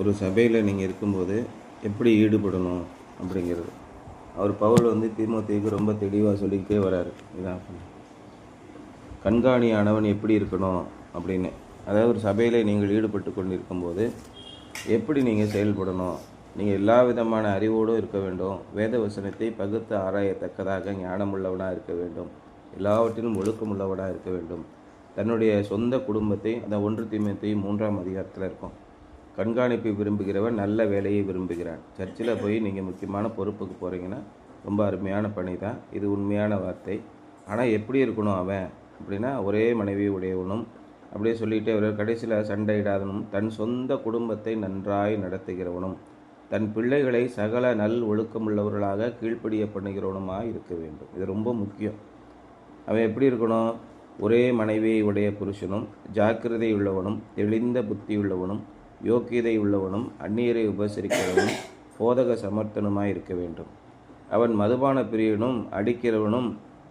ஒரு சபையில் நீங்கள் இருக்கும்போது எப்படி ஈடுபடணும் அப்படிங்கிறது அவர் பவுல் தீமோத்தேயுக்கு ரொம்ப தெளிவாக சொல்லிக்கிட்டே வராரு. இதான் கண்காணியானவன் எப்படி இருக்கணும் அப்படின்னு. அதாவது ஒரு சபையில் நீங்கள் ஈடுபட்டு கொண்டிருக்கும்போது எப்படி நீங்கள் செயல்படணும், நீங்கள் எல்லா விதமான அறிவோடு இருக்க வேண்டும், வேத வசனத்தை பகுத்து ஆராயத்தக்கதாக ஞானமுள்ளவனாக இருக்க வேண்டும், எல்லாவற்றிலும் ஒழுக்கமுள்ளவனாக இருக்க வேண்டும், தன்னுடைய சொந்த குடும்பத்தை, அந்த 1 தீமோத்தேயு 3ஆம் அதிகாரத்தில் இருக்கும், கண்காணிப்பை விரும்புகிறவன் நல்ல வேலையை விரும்புகிறான். சர்ச்சில் போய் நீங்கள் முக்கியமான பொறுப்புக்கு போகிறீங்கன்னா ரொம்ப அருமையான பணி தான், இது உண்மையான வார்த்தை. ஆனால் எப்படி இருக்கணும் அவன் அப்படின்னா, ஒரே மனைவி உடையவனும் அப்படியே சொல்லிகிட்டே வர, கடைசியில் சண்டையிடாதனும், தன் சொந்த குடும்பத்தை நன்றாய் நடத்துகிறவனும், தன் பிள்ளைகளை சகல நல் ஒழுக்கமுள்ளவர்களாக கீழ்ப்படிய பண்ணுகிறவனுமாக இருக்க வேண்டும். இது ரொம்ப முக்கியம். அவன் எப்படி இருக்கணும்? ஒரே மனைவியை உடைய புருஷனும், ஜாக்கிரதை உள்ளவனும், தெளிந்த புத்தி உள்ளவனும், யோக்கியதை உள்ளவனும், அந்நியரை உபசரிக்கிறவனும், போதக சமர்த்தனுமாய் இருக்க வேண்டும். அவன் மதுபான பிரியனும், அடிக்கிறவனும்,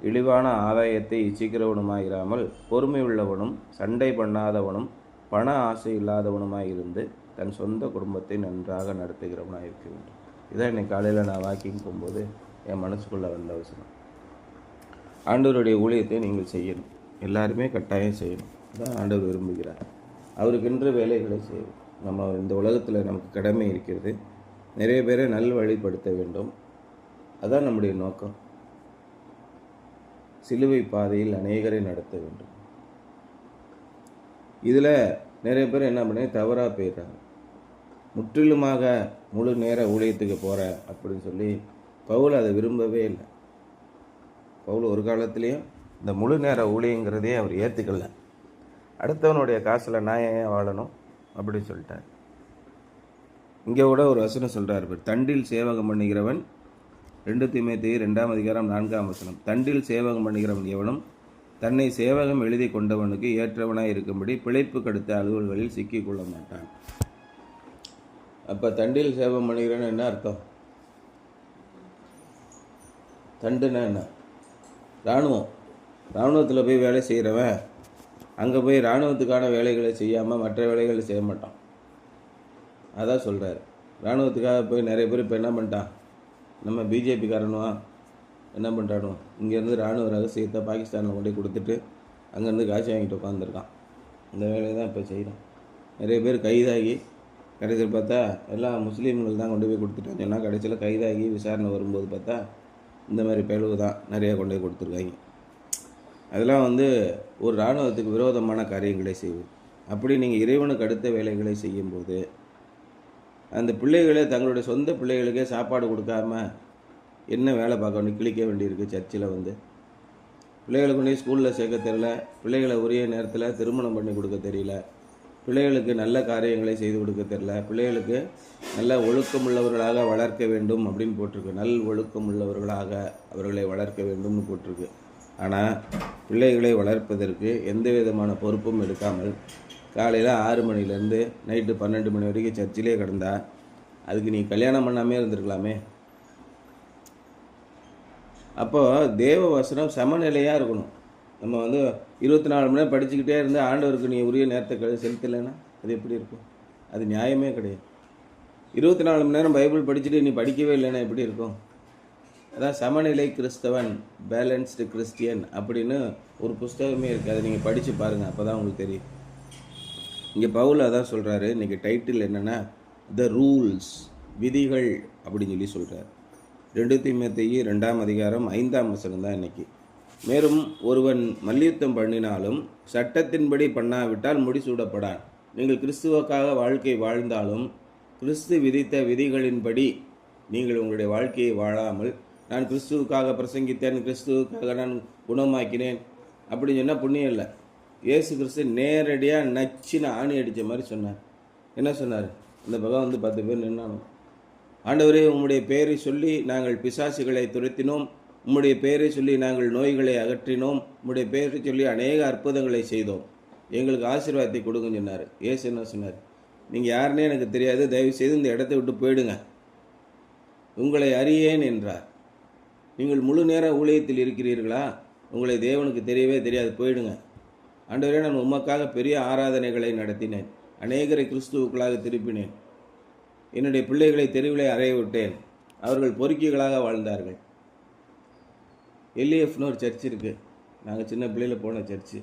இழிவான ஆதாயத்தை இச்சிக்கிறவனுமாயிராமல் பொறுமை உள்ளவனும், சண்டை பண்ணாதவனும், பண ஆசை இல்லாதவனுமாய் இருந்து தன் சொந்த குடும்பத்தை நன்றாக நடத்துகிறவனாக இருக்க வேண்டும். இதான் இன்னைக்கு காலையில் நான் வாக்கிங் போகும்போது என் மனசுக்குள்ளே வந்த அவசரம். ஆண்டவருடைய ஊழியத்தை நீங்கள் செய்யணும், எல்லாருமே கட்டாயம் செய்யணும். அதான் ஆண்டவர் விரும்புகிறார். அவருக்கென்று வேலைகளை செய்யணும். நம்ம இந்த உலகத்தில் நமக்கு கடமை இருக்கிறது, நிறைய பேரை நல்வழிப்படுத்த வேண்டும். அதான் நம்முடைய நோக்கம். சிலுவை பாதையில் அநேகரை நடத்த வேண்டும். இதில் நிறைய பேர் என்ன பண்ணி தவறாக போயிடுறாங்க. முற்றிலுமாக முழு நேர ஊழியத்துக்கு போகிறேன் அப்படின்னு சொல்லி பவுல் அதை விரும்பவே இல்லை. பவுல் ஒரு காலத்துலேயும் இந்த முழு நேர ஊழியங்கிறதே அவர் ஏற்றுக்கல. அடுத்தவனுடைய காசில் நான் ஏன் வாழணும் அப்படின்னு சொல்லிட்டார். இங்கே கூட ஒரு வசனம் சொல்கிறார், தண்டில் சேவகம் பண்ணுகிறவன், 2 தீமோத்தேயு 2ஆம் அதிகாரம் 4ஆம் வசனம், தண்டில் சேவகம் பண்ணுகிறவன் எவனும் தன்னை சேவகம் எழுதி கொண்டவனுக்கு ஏற்றவனாய் இருக்கும்படி பிழைப்பு கடுத்த அலுவல்களில் சிக்கிக் கொள்ள மாட்டான். அப்போ தண்டில் சேவகம் பண்ணுகிறவன் என்ன அர்த்தம்? தண்டுன்னா என்ன? இராணுவத்தில் போய் வேலை செய்கிறவன் அங்கே போய் இராணுவத்துக்கான வேலைகளை செய்யாமல் மற்ற வேலைகளை செய்ய மாட்டான். அதான் சொல்கிறார். இராணுவத்துக்காக போய் நிறைய பேர் இப்போ என்ன பண்ணிட்டான், நம்ம பிஜேபிக்காரனுவா என்ன பண்ணுறானோ, இங்கேருந்து இராணுவ ரகசியத்தை பாகிஸ்தானில் கொண்டு கொடுத்துட்டு அங்கேருந்து காசு வாங்கிட்டு உட்காந்துருக்கான். இந்த வேலையை தான் இப்போ செய்கிறான். நிறைய பேர் கைதாகி கடைசியில் பார்த்தா எல்லாம் முஸ்லீம்கள் தான் கொண்டு போய் கொடுத்துட்டாங்க. ஏன்னா கடைசியில் கைதாகி விசாரணை வரும்போது பார்த்தா இந்த மாதிரி பிளவு தான் நிறையா கொண்டு போய் கொடுத்துருக்காங்க. அதெல்லாம் ஒரு இராணுவத்துக்கு விரோதமான காரியங்களை செய்வது. அப்படி நீங்கள் இறைவனுக்கு அடுத்த வேலைகளை செய்யும்போது அந்த பிள்ளைகளை தங்களுடைய சொந்த பிள்ளைகளுக்கே சாப்பாடு கொடுக்காம என்ன வேலை பார்க்க கிழிக்க வேண்டியிருக்கு. சர்ச்சில் பிள்ளைகளை கொண்டு ஸ்கூலில் சேர்க்க தெரியல, பிள்ளைகளை உரிய நேரத்தில் திருமணம் பண்ணி கொடுக்க தெரியல, பிள்ளைகளுக்கு நல்ல காரியங்களை செய்து கொடுக்க தெரியல, பிள்ளைகளுக்கு நல்ல ஒழுக்கமுள்ளவர்களாக வளர்க்க வேண்டும் அப்படின்னு போட்டிருக்கு. நல் ஒழுக்கமுள்ளவர்களாக அவர்களை வளர்க்க வேண்டும்னு போட்டிருக்கு. ஆனால் பிள்ளைகளை வளர்ப்பதற்கு எந்த விதமான பொறுப்பும் எடுக்காமல் காலையில் 6 மணிலேருந்து நைட்டு 12 மணி வரைக்கும் சர்ச்சிலே கிடந்தா அதுக்கு நீ கல்யாணம் பண்ணாமே இருந்திருக்கலாமே. அப்போது தேவ வசனம் சமநிலையாக இருக்கணும். நம்ம 24 மணி நேரம் படிச்சுக்கிட்டே இருந்து ஆண்டவருக்கு நீ உரிய நேரத்தை செலுத்தலைன்னா அது எப்படி இருக்கும்? அது நியாயமே கிடையாது. 24 மணி நேரம் பைபிள் படிச்சுட்டு நீ படிக்கவே இல்லைன்னா எப்படி இருக்கும்? அதான் சமநிலை கிறிஸ்தவன், பேலன்ஸ்டு கிறிஸ்டியன் அப்படின்னு ஒரு புஸ்தகமே இருக்குது. அதை நீங்கள் படித்து பாருங்கள், அப்போ தான் உங்களுக்கு தெரியும். இங்கே பவுல் அதான் சொல்கிறாரு. இன்றைக்கி டைட்டில் என்னென்னா த ரூல்ஸ், விதிகள் அப்படின்னு சொல்லி சொல்கிறார். 2 தீமோத்தேயு 2ஆம் அதிகாரம் 5ஆம் வசனம் தான் இன்றைக்கி. மேலும் ஒருவன் மல்யுத்தம் பண்ணினாலும் சட்டத்தின்படி பண்ணாவிட்டால் முடிசூடப்படான். நீங்கள் கிறிஸ்துவுக்காக வாழ்க்கை வாழ்ந்தாலும் கிறிஸ்து விதித்த விதிகளின்படி நீங்கள் உங்களுடைய வாழ்க்கையை வாழாமல், நான் கிறிஸ்துவுக்காக பிரசங்கித்தேன், கிறிஸ்துவுக்காக நான் குணமாக்கினேன் அப்படின்னு சொன்னால் புண்ணியம் இல்லை. இயேசு கிறிஸ்து நேரடியாக நச்சின்னு ஆணி அடித்த மாதிரி சொன்னார். என்ன சொன்னார்? இந்த பகம் 10 பேர் நின்னானோ, ஆண்டவரே உம்முடைய பெயரை சொல்லி நாங்கள் பிசாசுகளை துரத்தினோம், உம்முடைய பெயரை சொல்லி நாங்கள் நோய்களை அகற்றினோம், உம்முடைய பெயரை சொல்லி அநேக அற்புதங்களை செய்தோம், எங்களுக்கு ஆசீர்வாதத்தை கொடுங்கன்னு சொன்னார். இயேசு என்ன சொன்னார்? நீங்கள் யாருன்னே எனக்கு தெரியாது, தயவுசெய்து இந்த இடத்தை விட்டு போயிடுங்க, உங்களை அறியேன் என்றார். நீங்கள் முழு நேர ஊழியத்தில் இருக்கிறீர்களா? உங்களை தேவனுக்கு தெரியவே தெரியாது, போயிடுங்க. ஆண்டவரே, நான் உமக்காக பெரிய ஆராதனைகளை நடத்தினேன், அநேகரை கிறிஸ்துவுக்களாக திருப்பினேன், என்னுடைய பிள்ளைகளை தெருவிலே அறைய விட்டேன். அவர்கள் பொறுக்கிகளாக வாழ்ந்தார்கள். எல்இஎஃப்னு ஒரு சர்ச் இருக்குது. நாங்கள் சின்ன பிள்ளையில் போன சர்ச்சு.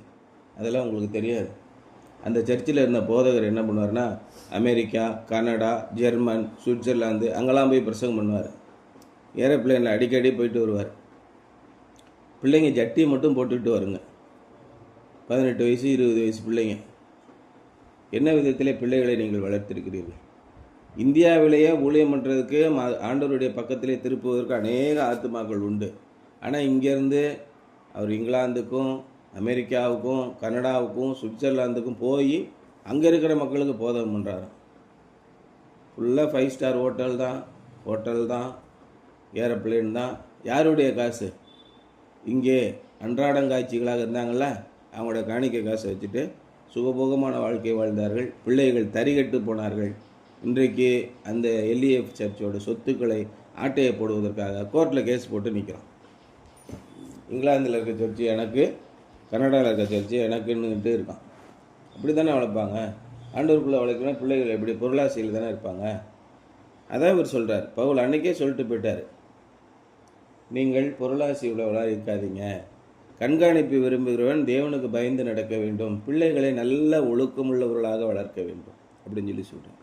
அதெல்லாம் உங்களுக்கு தெரியாது. அந்த சர்ச்சில் இருந்த போதகர் என்ன பண்ணுவார்னா, அமெரிக்கா, கனடா, ஜெர்மன், சுவிட்சர்லாந்து அங்கெல்லாம் போய் பிரசங்கம் பண்ணுவார். ஏரோப்ளேனில் அடிக்கடி போயிட்டு வருவார். பிள்ளைங்க ஜட்டியை மட்டும் போட்டுக்கிட்டு வருங்க. 18 வயசு 20 வயசு பிள்ளைங்க. என்ன விதத்திலே பிள்ளைகளை நீங்கள் வளர்த்திருக்கிறீர்கள்? இந்தியாவிலேயே ஊழியம் பண்ணுறதுக்கு ஆண்டவருடைய பக்கத்திலே திருப்புவதற்கு அநேக ஆத்துமாக்கள் உண்டு. ஆனால் இங்கேருந்து அவர் இங்கிலாந்துக்கும் அமெரிக்காவுக்கும் கனடாவுக்கும் சுவிட்சர்லாந்துக்கும் போய் அங்கே இருக்கிற மக்களுக்கு போதகம் பண்ணுறாரு. ஃபுல்லாக 5 ஸ்டார் ஹோட்டல் தான், ஏரோப்ளேன் தான். யாருடைய காசு? இங்கே அன்றாடங்காட்சிகளாக இருந்தாங்கள்ல, அவங்களோட காணிக்கை காசை வச்சுட்டு சுகபோகமான வாழ்க்கை வாழ்ந்தார்கள். பிள்ளைகள் தறிகட்டு போனார்கள். இன்றைக்கு அந்த எல்இஎஃப் சர்ச்சோட சொத்துக்களை ஆட்டையை போடுவதற்காக கோர்ட்டில் கேஸ் போட்டு நிற்கிறான். இங்கிலாந்தில் இருக்க சர்ச்சு எனக்கு, கனடாவில் இருக்க சர்ச்சு எனக்குன்னுட்டு இருக்கான். அப்படி தானே வளர்ப்பாங்க. ஆண்டவருக்குள்ளே வளர்க்கணும். பிள்ளைகள் எப்படி பொருளாசையில் தானே இருப்பாங்க. அதான் இவர் சொல்கிறார். பவுல் அன்றைக்கே சொல்லிட்டு போயிட்டார், நீங்கள் பொருளாசை உள்ளவர்களாக இருக்காதீங்க. கண்காணிப்பு விரும்புகிறவன் தேவனுக்கு பயந்து நடக்க வேண்டும். பிள்ளைகளை நல்ல ஒழுக்கமுள்ளவர்களாக வளர்க்க வேண்டும் அப்படின்னு சொல்லி சொல்கிறார்.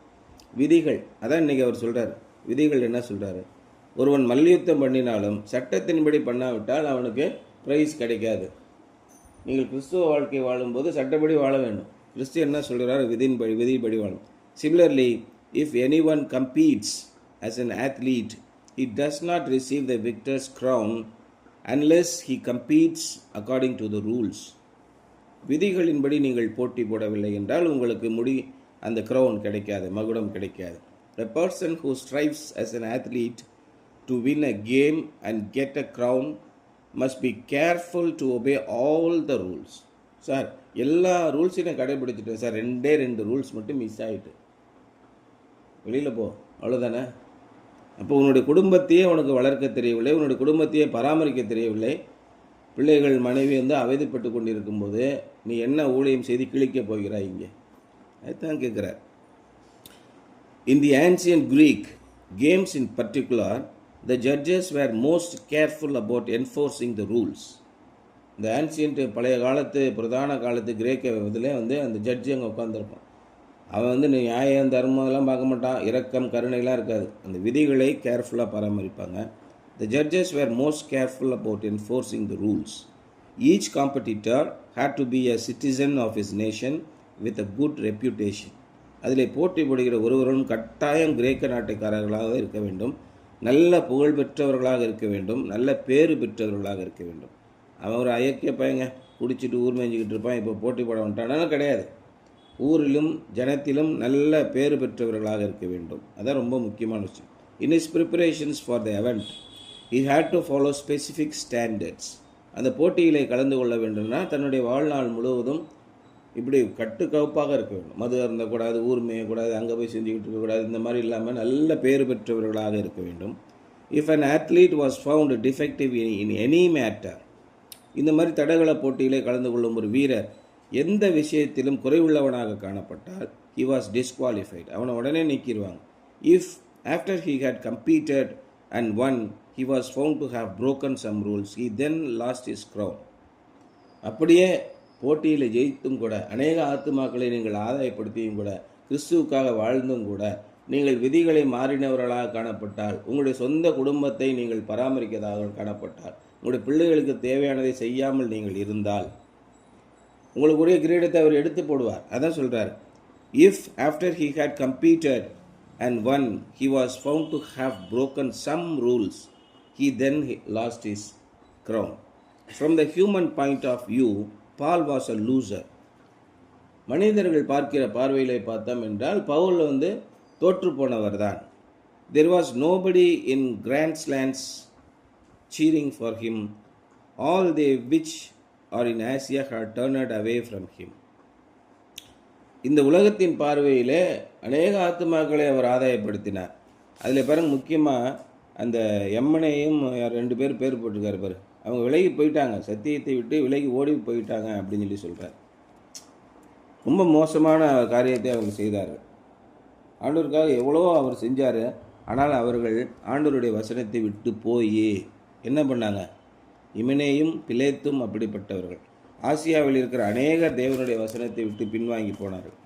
விதிகள், அதான் இன்றைக்கி அவர் சொல்கிறார். விதிகள் என்ன சொல்கிறாரு? ஒருவன் மல்யுத்தம் பண்ணினாலும் சட்டத்தின்படி பண்ணாவிட்டால் அவனுக்கு ப்ரைஸ் கிடைக்காது. நீங்கள் கிறிஸ்துவ வாழ்க்கை வாழும்போது சட்டப்படி வாழ வேண்டும். கிறிஸ்து என்ன சொல்கிறார்? விதிப்படி வாழும். Similarly, if any one competes as an athlete, he does not receive the victor's crown unless he competes according to the rules. விதிகளின்படி நீங்கள் போட்டி போடவில்லை என்றால் உங்களுக்கு அந்த crown கிடைக்காது, மகுடம் கிடைக்காது. A person who strives as an athlete to win a game and get a crown must be careful to obey all the rules. Sir, எல்லா ரூல்ஸையும் கடைபிடிச்சிட்டேன் சார், 2 ரூல்ஸ் மட்டும் மிஸ் ஆகிட்டு, வெளியில் போ, அவ்வளோதானே. அப்போ உன்னுடைய குடும்பத்தையே உனக்கு வளர்க்க தெரியவில்லை, உன்னுடைய குடும்பத்தையே பராமரிக்க தெரியவில்லை. பிள்ளைகள் மனைவி அவதிப்பட்டு கொண்டு இருக்கும்போது நீ என்ன ஊழியம் செய்து கிழிக்கப் போகிறாய்? இங்கே அதுதான் கேட்குறார். In the ancient Greek games in particular, the judges were most careful about enforcing the rules. இந்த ஆன்சியன்ட் பழைய காலத்து பிரதான காலத்து கிரேக்க இதில் அந்த ஜட்ஜி அங்கே உட்காந்துருப்பான். அவன் நியாயம் தர்மம் எல்லாம் பார்க்க மாட்டான். இரக்கம் கருணைலாம் இருக்காது. அந்த விதிகளை கேர்ஃபுல்லாக பராமரிப்பாங்க. The judges were most careful about enforcing the rules. Each competitor had to be a citizen of his nation with a good reputation. அதில் போட்டி போடுகிற ஒருவரும் கட்டாயம் கிரேக்க நாட்டுக்காரர்களாக இருக்க வேண்டும், நல்ல புகழ் பெற்றவர்களாக இருக்க வேண்டும், நல்ல பேறு பெற்றவர்களாக இருக்க வேண்டும். அவன் ஒரு ஐக்கிய பையங்க குடிச்சிட்டு ஊர் மேய்ஞ்சிக்கிட்டு இருப்பான், இப்போ போட்டி போட வந்துட்டானா? கிடையாது. ஊரிலும் ஜனத்திலும் நல்ல பேறு பெற்றவர்களாக இருக்க வேண்டும். அதான் ரொம்ப முக்கியமான விஷயம். In his preparations for the event, he had to follow specific standards. அந்த போட்டியிலே கலந்து கொள்ள வேண்டும்னா தன்னுடைய வாழ்நாள் முழுவதும் இப்படி கட்டுக்கவுப்பாக இருக்க வேண்டும். மது அருந்தக்கூடாது, ஊர் மேயக்கூடாது, அங்கே போய் செஞ்சுக்கிட்டு இருக்கக்கூடாது. இந்த மாதிரி இல்லாமல் நல்ல பேறு பெற்றவர்களாக இருக்க வேண்டும். If an athlete was found defective in any matter, இந்த மாதிரி தடகள போட்டியிலே கலந்து கொள்ளும் ஒரு வீரர் எந்த விஷயத்திலும் குறைவுள்ளவனாக காணப்பட்டால் he was disqualified. அவனை உடனே நீக்கிடுவாங்க. If after he had competed and won, he was found to have broken some rules, he then lost his crown. அப்படியே போட்டியில் ஜெயித்தும் கூட, அநேக ஆத்துமாக்களை நீங்கள் ஆதாயப்படுத்தியும் கூட, கிறிஸ்துவுக்காக வாழ்ந்தும் கூட நீங்கள் விதிகளை மாறினவர்களாக காணப்பட்டால், உங்களுடைய சொந்த குடும்பத்தை நீங்கள் பராமரிக்கதாக காணப்பட்டால், உங்களுடைய பிள்ளைகளுக்கு தேவையானதை செய்யாமல் நீங்கள் இருந்தால் உங்களுக்குரிய கிரீடத்தை அவர் எடுத்து போடுவார். அதான் சொல்கிறார். If after he had competed and won, he was found to have broken some rules, he then lost his crown. From the human point of view, Paul was a loser. மனிதர்கள் பார்க்கிற பார்வையிலே பார்த்தோம் என்றால் பவுல் தோற்று போனவர் தான். There was nobody in Grand Slants cheering for him. All they which are in Asia had turned away from him. இந்த உலகத்தின் பார்வையிலே அநேக ஆத்துமாக்களை அவர் ஆதாயப்படுத்தினார். அதில் பாருங்க, முக்கியமாக அந்த எம்மனையும் 2 பேர் போட்டிருக்காரு பாரு, அவங்க விலகி போயிட்டாங்க, சத்தியத்தை விட்டு விலகி ஓடி போயிட்டாங்க அப்படின்னு சொல்லி சொல்கிறார். ரொம்ப மோசமான காரியத்தை அவங்க செய்தார்கள். ஆண்டவருக்காக எவ்வளோ அவர் செஞ்சார். ஆனால் அவர்கள் ஆண்டவருடைய வசனத்தை விட்டு போய் என்ன பண்ணாங்க? இமனேயும் பிலேத்தும் அப்படிப்பட்டவர்கள். ஆசியாவில் இருக்கிற அநேகர் தேவனுடைய வசனத்தை விட்டு பின்வாங்கி போனார்கள்.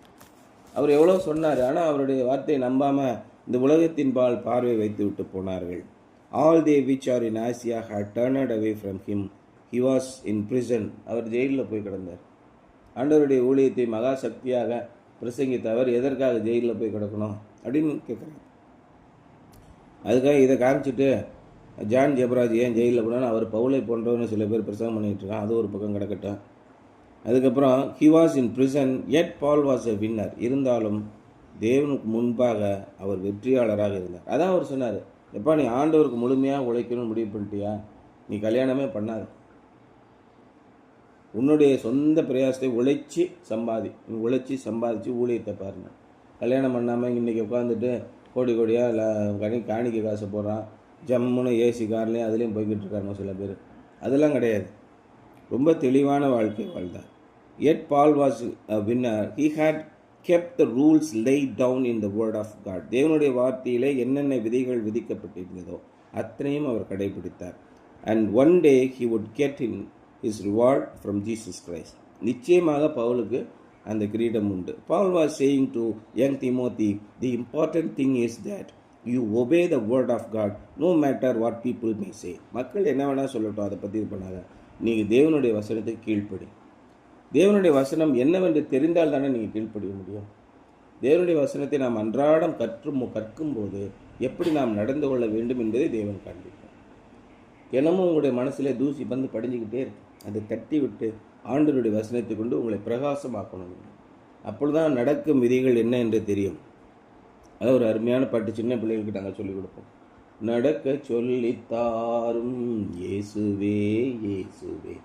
அவர் எவ்வளோ சொன்னார், ஆனால் அவருடைய வார்த்தையை நம்பாமல் இந்த உலகத்தின் பால் பார்வை வைத்து விட்டு போனார்கள். All they which are in Asia had turned away from him. He was in prison. அவர் ஜெயிலில் போய் கிடந்தார். ஆண்டவருடைய ஊழியத்தை மகா சக்தியாக பிரசங்கித்த அவர் எதற்காக ஜெயிலில் போய் கிடக்கணும் அப்படின்னு கேட்குறாங்க. அதுக்காக இதை காமிச்சிட்டு ஜான் ஜெபராஜ் ஏன் ஜெயிலில் போனான்னு அவர் பவுலை போன்றவன்னு சில பேர் பிரசங்கம் பண்ணிகிட்டு இருக்கான். அது ஒரு பக்கம் கிடக்கட்டும். அதுக்கப்புறம் he was in prison at Paul was a winner. இருந்தாலும் தேவனுக்கு முன்பாக அவர் வெற்றியாளராக இருந்தார். அதான் அவர் சொன்னார், எப்பா நீ ஆண்டவருக்கு முழுமையாக உழைக்கணும்னு முடிவு பண்ணிட்டியா, நீ கல்யாணமே பண்ணாத, உன்னுடைய சொந்த பிரயாசத்தை உழைச்சி சம்பாதிச்சு ஊழியத்தை பாருங்க. கல்யாணம் பண்ணாமல் இன்றைக்கி உட்காந்துட்டு கோடி கோடியாக காணிக்க காசு போடுறான், ஜம்முன்னு ஏசி கார்லேயும் அதுலேயும் போய்கிட்டு இருக்காங்க சில பேர். அதெல்லாம் கிடையாது. ரொம்ப தெளிவான வாழ்க்கை வாழ்ந்தார். Yet Paul was a winner. He had kept the rules laid down in the word of God. தேவனுடைய வார்த்தையிலே என்னென்ன விதிகள் விதிக்கப்பட்டிருந்ததோ அத்தனையும் அவர் கடைபிடித்தார். And one day he would get in his reward from Jesus Christ. நிச்சயமாக பவுலுக்கு அந்த கிரீடம் உண்டு. Paul was saying to young Timothy, the important thing is that you obey the word of God no matter what people may say. மக்கள் என்ன வேணால் சொல்லட்டும், அதை பற்றி இது பண்ணாங்க, நீங்கள் தேவனுடைய வசனத்தை கீழ்ப்படி. தேவனுடைய வசனம் என்னவென்று தெரிந்தால் தானே நீங்கள் கீழ்ப்படிய முடியும். தேவனுடைய வசனத்தை நாம் அன்றாடம் கற்கும்போது எப்படி நாம் நடந்து கொள்ள வேண்டும் என்பதை தேவன் காண்பிப்பார். தினமும் உங்களுடைய மனசில் தூசி வந்து படிஞ்சுக்கிட்டே இருக்கு. அதை தட்டி விட்டு ஆண்டவருடைய வசனத்தை கொண்டு உங்களை பிரகாசமாக்கணும். அப்பொழுதுதான் நடக்கும் விதிகள் என்ன என்று தெரியும். அதாவது ஒரு அருமையான பாட்டு சின்ன பிள்ளைகளுக்கு நாங்கள் சொல்லிக் கொடுப்போம். நடக்க சொல்லித்தாரும் இயேசுவே இயேசுவே,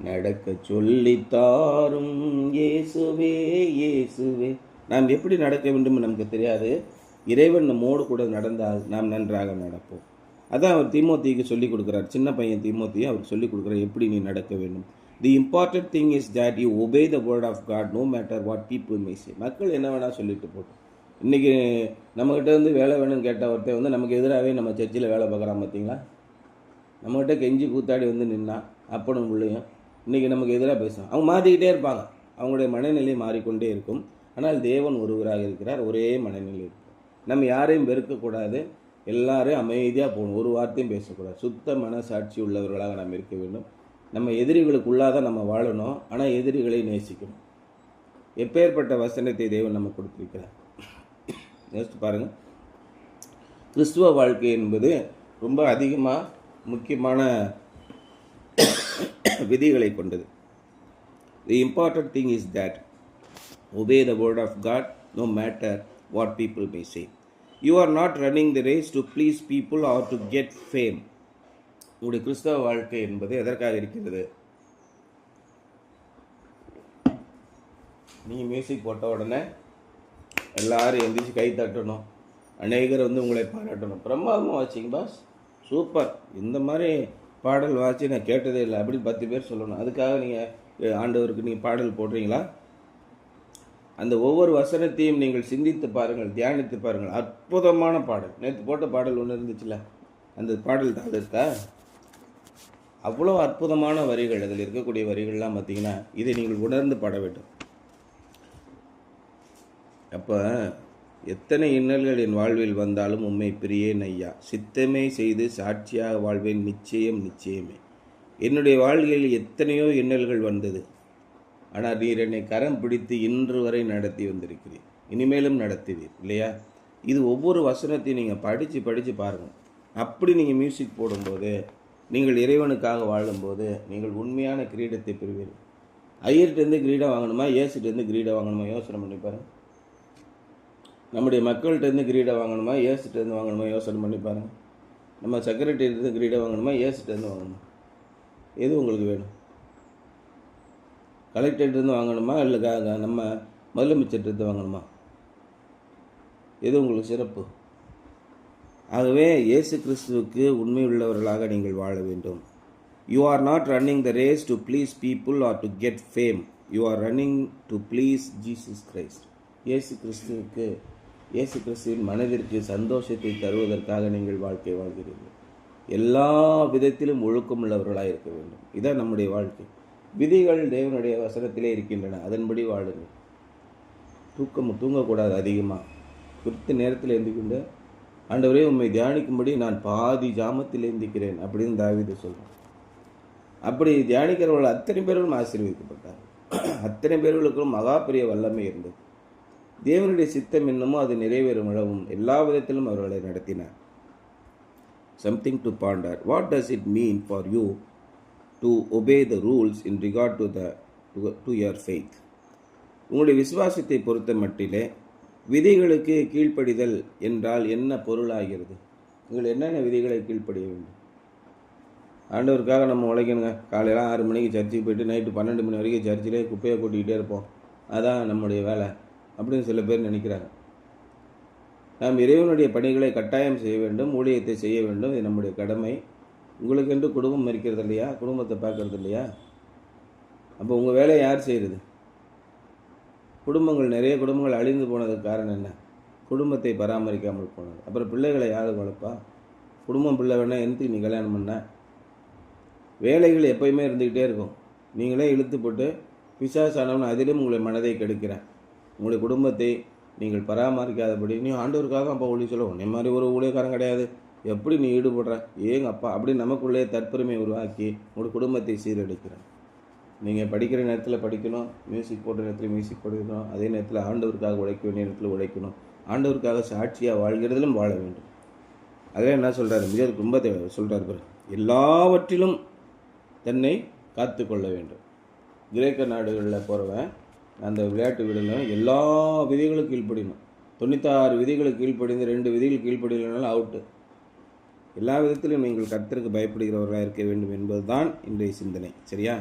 நடக்க சொல்லித்தாரும் இயேசுவே இயேசுவே. நாம் எப்படி நடக்க வேண்டும் நமக்கு தெரியாது. இறைவன் நம்மோடு கூட நடந்தால் நாம் நன்றாக நடப்போம். அதான் அவர் தீமோத்திக்கு சொல்லிக் கொடுக்குறார். சின்ன பையன் தீமோத்தியை அவர் சொல்லிக் கொடுக்குறார் எப்படி நீ நடக்க வேண்டும். The important thing is that you obey the word of God no matter what people may say. மக்கள் என்ன வேணால் சொல்லிட்டு போட்டோம். இன்றைக்கி நம்மக்கிட்ட வந்து வேலை வேணும்னு கேட்ட ஒருத்தர் வந்து நமக்கு எதிராகவே நம்ம சர்ச்சில் வேலை பார்க்குறான் பார்த்தீங்களா. நம்மகிட்ட கெஞ்சி கூத்தாடி வந்து நின்னா அப்பனும் பிள்ளையும் இன்றைக்கி நமக்கு எதிராக பேசுவான். அவங்க மாற்றிக்கிட்டே இருப்பாங்க. அவங்களுடைய மனநிலை மாறிக்கொண்டே இருக்கும். ஆனால் தேவன் ஒருவராக இருக்கிறார். ஒரே மனநிலை இருக்கும். நம்ம யாரையும் வெறுக்கக்கூடாது. எல்லாரையும் அமைதியாக போகணும். ஒரு வார்த்தையும் பேசக்கூடாது. சுத்த மனசாட்சி உள்ளவர்களாக நாம் இருக்க வேண்டும். நம்ம எதிரிகளுக்குள்ளாக நம்ம வாழணும். ஆனால் எதிரிகளை நேசிக்கணும். எப்பேற்பட்ட வசனத்தை தேவன் நம்ம கொடுத்திருக்கிறார் யோசித்து பாருங்கள். கிறிஸ்துவ வாழ்க்கை என்பது ரொம்ப அதிகமாக முக்கியமான விதிகளை கொண்டது. The important thing is that obey the word of God no matter what people may say. You are not running the race to please people or to get fame. உங்களுடைய கிறிஸ்தவ வாழ்க்கை என்பது எதற்காக இருக்கிறது? நீங்கள் மியூசிக் போட்ட உடனே எல்லாரும் எந்திரிச்சு கை தட்டணும், அநேகர் வந்து உங்களை பாராட்டணும். பிரமாதமாக வாசிங்க பாஸ், சூப்பர், இந்த மாதிரி பாடல் வாசி நான் கேட்டதே இல்லை அப்படின்னு 10 பேர் சொல்லணும். அதுக்காக நீங்கள் ஆண்டவருக்கு நீங்கள் பாடல் போடுறீங்களா? அந்த ஒவ்வொரு வசனத்தையும் நீங்கள் சிந்தித்து பாருங்கள், தியானித்து பாருங்கள். அற்புதமான பாடல். நேற்று போட்ட பாடல் ஒன்று இருந்துச்சுல்ல, அந்த பாடல் தான் இருக்கா? அவ்வளோ அற்புதமான வரிகள். அதில் இருக்கக்கூடிய வரிகள்லாம் பார்த்தீங்கன்னா இதை நீங்கள் உணர்ந்து பாட வேண்டும். அப்போ எத்தனை இன்னல்கள் என் வாழ்வில் வந்தாலும் உம்மை பிரியேன் ஐயா, சித்தமே செய்து சாட்சியாக வாழ்வேன் நிச்சயம் நிச்சயமே. என்னுடைய வாழ்க்கையில் எத்தனையோ இன்னல்கள் வந்தது. ஆனால் நீர் என்னை கரம் பிடித்து இன்று வரை நடத்தி வந்திருக்கிறீர், இனிமேலும் நடத்துவீர் இல்லையா? இது ஒவ்வொரு வசனத்தையும் நீங்கள் படித்து பாருங்கள். அப்படி நீங்கள் மியூசிக் போடும்போது, நீங்கள் இறைவனுக்காக வாழும்போது நீங்கள் உண்மையான கிரீடத்தை பெறுவீர்கள். ஐயர்கிட்டேருந்து கிரீடம் வாங்கணுமா, ஏசுகிட்டேருந்து கிரீடம் வாங்கணுமா? யோசனை பண்ணி பாருங்கள். நம்முடைய மக்கள்கிட்டேருந்து கிரீடம் வாங்கணுமா, ஏசுகிட்டேருந்து வாங்கணுமா? யோசனை பண்ணி பாருங்கள். நம்ம செக்ரட்டரியிலேருந்து கிரீடம் வாங்கணுமா, ஏசுகிட்டேருந்து வாங்கணுமா? எது உங்களுக்கு வேணும்? கலெக்டர்கிட்டேருந்து வாங்கணுமா, இல்லை நம்ம முதலமைச்சர்கிட்டேருந்து வாங்கணுமா? எது உங்களுக்கு சிறப்பு? ஆகவே இயேசு கிறிஸ்துவுக்கு உண்மை உள்ளவர்களாக நீங்கள் வாழ வேண்டும். You are not running the race to please people or to get fame. You are running to please Jesus Christ. இயேசு கிறிஸ்துவுக்கு இயேசு கிறிஸ்துவின் மனதிற்கு சந்தோஷத்தை தருவதற்காக நீங்கள் வாழ்க்கை வாழ்கிறீர்கள். எல்லா விதத்திலும் ஒழுக்கமுள்ளவர்களாக இருக்க வேண்டும். இதான் நம்முடைய வாழ்க்கை. விதிகள் தேவனுடைய வசனத்திலே இருக்கின்றன, அதன்படி வாழுங்கள். தூங்கக்கூடாது அதிகமாக. குறித்த நேரத்தில் எந்திக்கொண்டு ஆண்டவரே உம்மை தியானிக்கும்படி நான் பாதி ஜாமத்தில் எந்திக்கிறேன் அப்படின்னு தாவீது சொல்கிறான். அப்படி தியானிக்கிறவர்கள் அத்தனை பேர்களும் ஆசீர்வதிக்கப்பட்டார். அத்தனை பேர்களுக்கும் மகா பெரிய வல்லமை இருந்தது. தேவனுடைய சித்தம் என்னமோ அது நிறைவேறும் அளவும் எல்லா விதத்திலும் அவர்களை நடத்தினார். Something to ponder. What does it mean for you to obey the rules in regard to your faith? உங்களுடைய விசுவாசத்தை பொறுத்த மட்டிலே விதிகளுக்கு கீழ்ப்படிதல் என்றால் என்ன பொருளாகிறது? நீங்கள் என்னென்ன விதிகளை கீழ்ப்படிய வேண்டும்? ஆண்டவருக்காக நம்ம உழைக்கணுங்க. காலையில் 6 மணிக்கு சர்ச்சுக்கு போயிட்டு நைட்டு 12 மணி வரைக்கும் சர்ச்சிலே குப்பையை கூட்டிக்கிட்டே இருப்போம், அதான் நம்முடைய வேலை அப்படின்னு சில பேர் நினைக்கிறாங்க. நாம் இறைவனுடைய பணிகளை கட்டாயம் செய்ய வேண்டும், ஊழியத்தை செய்ய வேண்டும், இது நம்முடைய கடமை. உங்களுக்கென்று குடும்பம் இருக்கிறது இல்லையா? குடும்பத்தை பார்க்கறது இல்லையா? அப்போ உங்கள் வேலையை யார் செய்கிறது? நிறைய குடும்பங்கள் அழிந்து போனதுக்கு காரணம் என்ன? குடும்பத்தை பராமரிக்காமல் போனது. அப்புறம் பிள்ளைகளை யார் வளர்ப்பா? குடும்பம் பிள்ளை வேணா எந்த நீ கல்யாணம் பண்ண? வேலைகள் எப்போயுமே இருந்துக்கிட்டே இருக்கும். நீங்களே இழுத்து போட்டு பிசாசானவன் அதிலும் உங்களை மனதை கெடுக்கிறேன். உங்களுடைய குடும்பத்தை நீங்கள் பராமரிக்காதபடி நீ ஆண்டவருக்காக அப்பா ஊழி சொல்லுவோம். உன்னை மாதிரி ஒரு ஊழியக்காரன் கிடையாது, எப்படி நீ ஈடுபடுற ஏங்க அப்பா அப்படின்னு நமக்குள்ளே தற்பெருமை உருவாக்கி உங்களுடைய குடும்பத்தை சீரழிக்கிறேன். நீங்கள் படிக்கிற நேரத்தில் படிக்கணும், மியூசிக் போடுற நேரத்தில் மியூசிக் போடணும், அதே நேரத்தில் ஆண்டவருக்காக உழைக்க வேண்டிய நேரத்தில் உழைக்கணும், ஆண்டவருக்காக சாட்சியாக வாழ்கிறதிலும் வாழ வேண்டும். அதில் என்ன சொல்கிறாரு? மிக ரொம்ப சொல்கிறார், எல்லாவற்றிலும் தன்னை காத்து கொள்ள வேண்டும். கிரேக்க நாடுகளில் போகிறவன் அந்த விளையாட்டு வீடுகளும் எல்லா விதிகளும் கீழ்ப்படியணும். 96 விதிகளுக்கு கீழ்ப்படிந்து 2 விதிகள் கீழ்ப்படினாலும் அவுட்டு. எல்லா விதத்திலும் நீங்கள் கர்த்தருக்கு பயப்படுகிறவர்களாக இருக்க வேண்டும் என்பதுதான் இன்றைய சிந்தனை. சரியா?